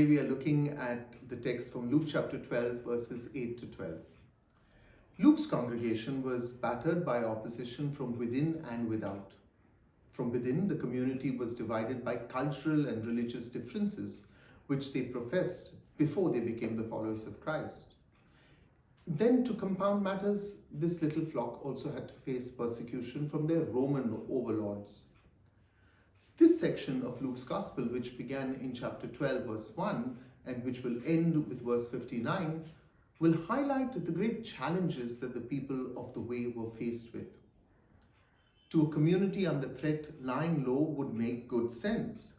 we are looking at the text from Luke chapter 12, verses 8 to 12. Luke's congregation was battered by opposition from within and without. From within, the community was divided by cultural and religious differences, which they professed before they became the followers of Christ. Then, to compound matters, this little flock also had to face persecution from their Roman overlords. This section of Luke's Gospel, which began in chapter 12, verse 1, and which will end with verse 59, will highlight the great challenges that the people of the way were faced with. To a community under threat, lying low would make good sense.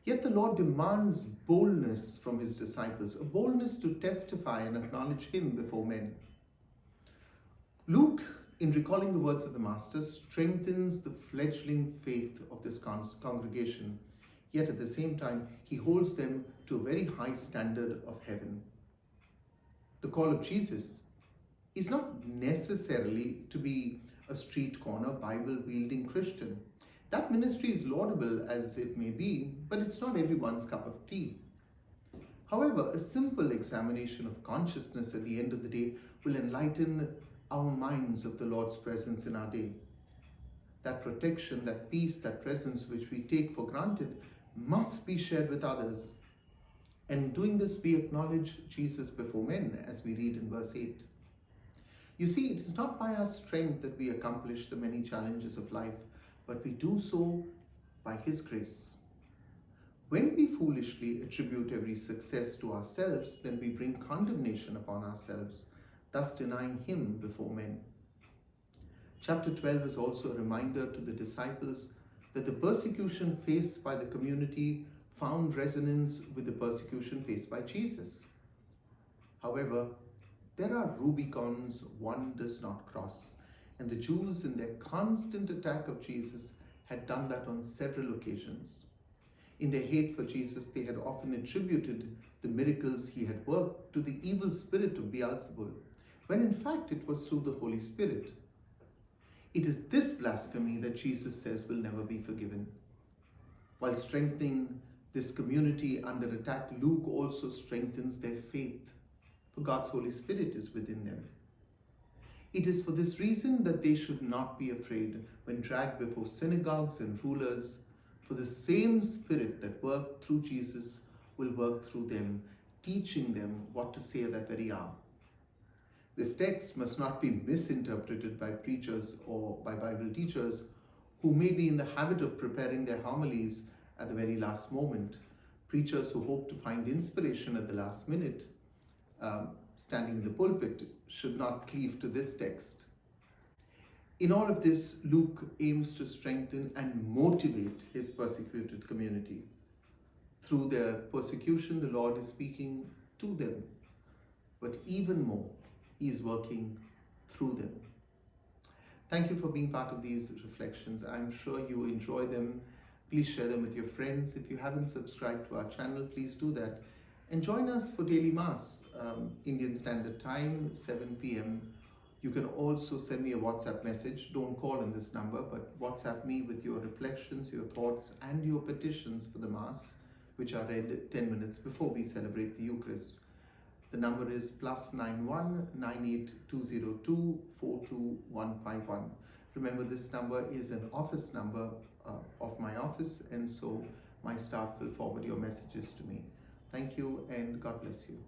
Yet the Lord demands boldness from his disciples, a boldness to testify and acknowledge him before men. Luke, in recalling the words of the Master, strengthens the fledgling faith of this congregation, yet at the same time, he holds them to a very high standard of heaven. The call of Jesus is not necessarily to be a street corner, Bible-wielding Christian. That ministry is laudable as it may be, but it's not everyone's cup of tea. However, a simple examination of consciousness at the end of the day will enlighten our minds of the Lord's presence in our day. That protection, that peace, that presence which we take for granted must be shared with others. And in doing this, we acknowledge Jesus before men, as we read in verse 8. You see, it is not by our strength that we accomplish the many challenges of life, but we do so by his grace. When we foolishly attribute every success to ourselves, then we bring condemnation upon ourselves, thus denying him before men. Chapter 12 is also a reminder to the disciples that the persecution faced by the community found resonance with the persecution faced by Jesus. However, there are Rubicons one does not cross, and the Jews, in their constant attack of Jesus, had done that on several occasions. In their hate for Jesus, they had often attributed the miracles he had worked to the evil spirit of Beelzebul, when in fact it was through the Holy Spirit. It is this blasphemy that Jesus says will never be forgiven. While strengthening this community under attack, Luke also strengthens their faith, for God's Holy Spirit is within them. It is for this reason that they should not be afraid when dragged before synagogues and rulers, for the same Spirit that worked through Jesus will work through them, teaching them what to say at that very hour. This text must not be misinterpreted by preachers or by Bible teachers who may be in the habit of preparing their homilies at the very last moment. Preachers who hope to find inspiration at the last minute, standing in the pulpit, should not cleave to this text. In all of this, Luke aims to strengthen and motivate his persecuted community. Through their persecution, the Lord is speaking to them, but even more, he is working through them. Thank you for being part of these reflections. I'm sure you enjoy them. Please share them with your friends. If you haven't subscribed to our channel, please do that. And join us for daily Mass, Indian Standard Time, 7 p.m. You can also send me a WhatsApp message. Don't call on this number, but WhatsApp me with your reflections, your thoughts, and your petitions for the Mass, which are read 10 minutes before we celebrate the Eucharist. The number is +91 98202 42151. Remember, this number is an office number of my office, and so my staff will forward your messages to me. Thank you, and God bless you.